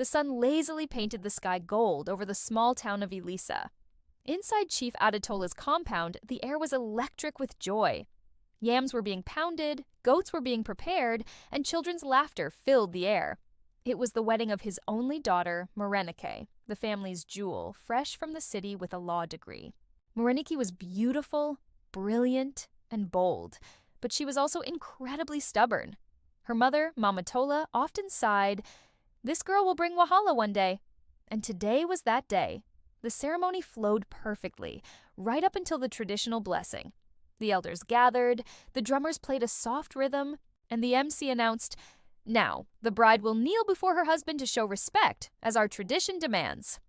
The sun lazily painted the sky gold over the small town of Elisa. Inside Chief Adetola's compound, the air was electric with joy. Yams were being pounded, goats were being prepared, and children's laughter filled the air. It was the wedding of his only daughter, Morenike, the family's jewel, fresh from the city with a law degree. Morenike was beautiful, brilliant, and bold, but she was also incredibly stubborn. Her mother, Mama Tola, often sighed, "This girl will bring Wahala one day." And today was that day. The ceremony flowed perfectly, right up until the traditional blessing. The elders gathered, the drummers played a soft rhythm, and the MC announced, "Now, the bride will kneel before her husband to show respect, as our tradition demands."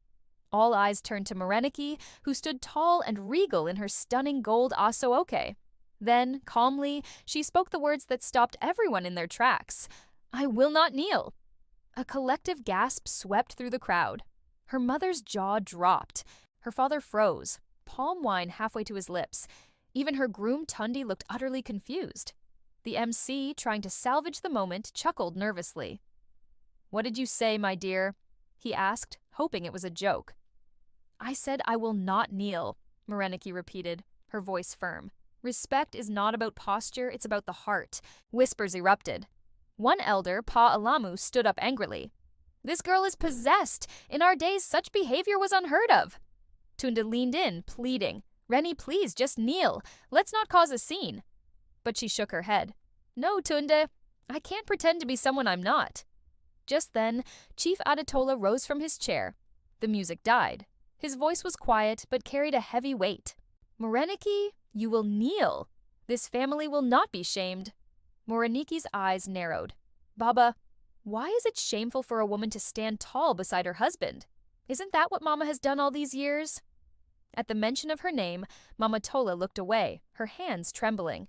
All eyes turned to Morenike, who stood tall and regal in her stunning gold aso-oke. Then, calmly, she spoke the words that stopped everyone in their tracks. "I will not kneel." A collective gasp swept through the crowd. Her mother's jaw dropped. Her father froze, palm wine halfway to his lips. Even her groom Tundi looked utterly confused. The MC, trying to salvage the moment, chuckled nervously. "What did you say, my dear?" he asked, hoping it was a joke. "I said I will not kneel," Morenike repeated, her voice firm. "Respect is not about posture, it's about the heart." Whispers erupted. One elder, Pa Alamu, stood up angrily. "This girl is possessed. In our days, such behavior was unheard of." Tunda leaned in, pleading, "Rennie, please, just kneel. Let's not cause a scene." But she shook her head. "No, Tunde, I can't pretend to be someone I'm not." Just then, Chief Adetola rose from his chair. The music died. His voice was quiet, but carried a heavy weight. "Morenike, you will kneel. This family will not be shamed." Morenike's eyes narrowed. "Baba, why is it shameful for a woman to stand tall beside her husband? Isn't that what Mama has done all these years?" At the mention of her name, Mama Tola looked away, her hands trembling.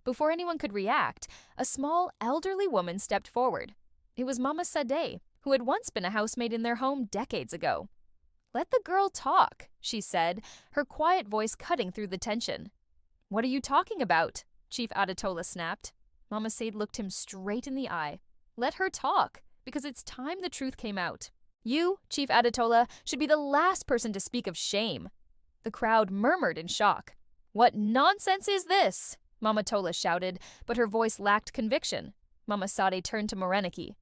Before anyone could react, a small, elderly woman stepped forward. It was Mama Sade, who had once been a housemaid in their home decades ago. "Let the girl talk," she said, her quiet voice cutting through the tension. "What are you talking about?" Chief Adetola snapped. Mama Sade looked him straight in the eye. "Let her talk, because it's time the truth came out. You, Chief Adetola, should be the last person to speak of shame." The crowd murmured in shock. "What nonsense is this?" Mama Tola shouted, but her voice lacked conviction. Mama Sade turned to Morenike.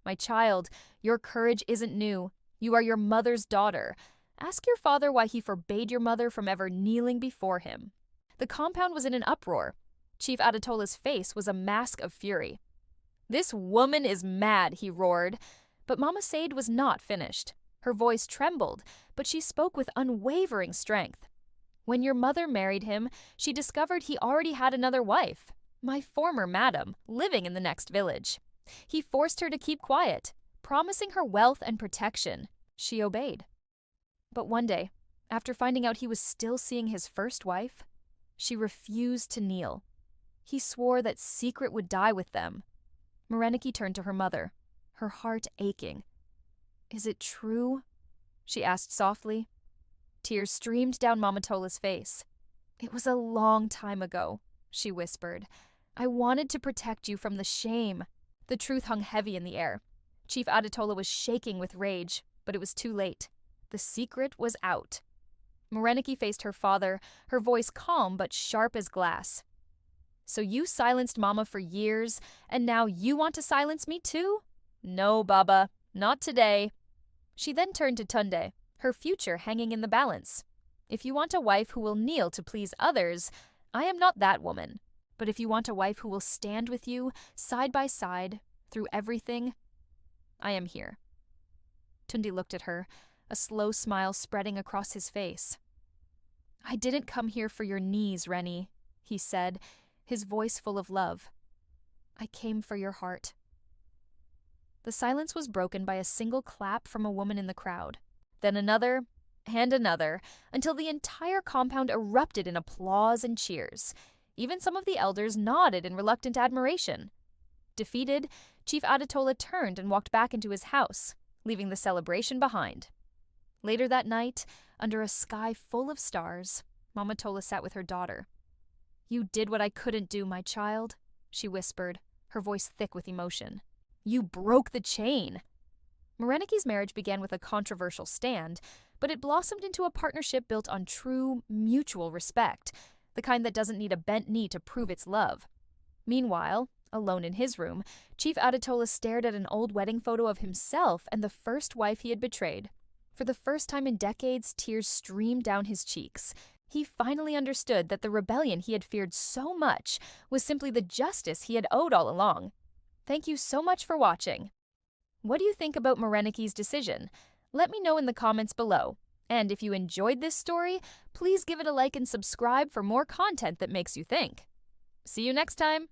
"My child, your courage isn't new. You are your mother's daughter. Ask your father why he forbade your mother from ever kneeling before him." The compound was in an uproar. Chief Adetola's face was a mask of fury. "This woman is mad," he roared. But Mama Sade was not finished. Her voice trembled, but she spoke with unwavering strength. "When your mother married him, she discovered he already had another wife, my former madam, living in the next village. He forced her to keep quiet, promising her wealth and protection. She obeyed. But one day, after finding out he was still seeing his first wife, she refused to kneel. He swore that secret would die with them." Morenike turned to her mother, her heart aching. "Is it true?" she asked softly. Tears streamed down Mama Tola's face. "It was a long time ago," she whispered. "I wanted to protect you from the shame." The truth hung heavy in the air. Chief Adetola was shaking with rage, but it was too late. The secret was out. Morenike faced her father, her voice calm but sharp as glass. "So you silenced Mama for years, and now you want to silence me too? No, Baba, not today." She then turned to Tunde, her future hanging in the balance. "If you want a wife who will kneel to please others, I am not that woman. But if you want a wife who will stand with you, side by side, through everything, I am here." Tunde looked at her, a slow smile spreading across his face. "I didn't come here for your knees, Rennie," he said, his voice full of love. "I came for your heart." The silence was broken by a single clap from a woman in the crowd, then another, and another, until the entire compound erupted in applause and cheers. Even some of the elders nodded in reluctant admiration. Defeated, Chief Adetola turned and walked back into his house, leaving the celebration behind. Later that night, under a sky full of stars, Mama Tola sat with her daughter. "You did what I couldn't do, my child," she whispered, her voice thick with emotion. "You broke the chain." Mareniki's marriage began with a controversial stand, but it blossomed into a partnership built on true, mutual respect, the kind that doesn't need a bent knee to prove its love. Meanwhile, alone in his room, Chief Adetola stared at an old wedding photo of himself and the first wife he had betrayed. For the first time in decades, tears streamed down his cheeks. He finally understood that the rebellion he had feared so much was simply the justice he had owed all along. Thank you so much for watching. What do you think about Mareniki's decision? Let me know in the comments below. And if you enjoyed this story, please give it a like and subscribe for more content that makes you think. See you next time!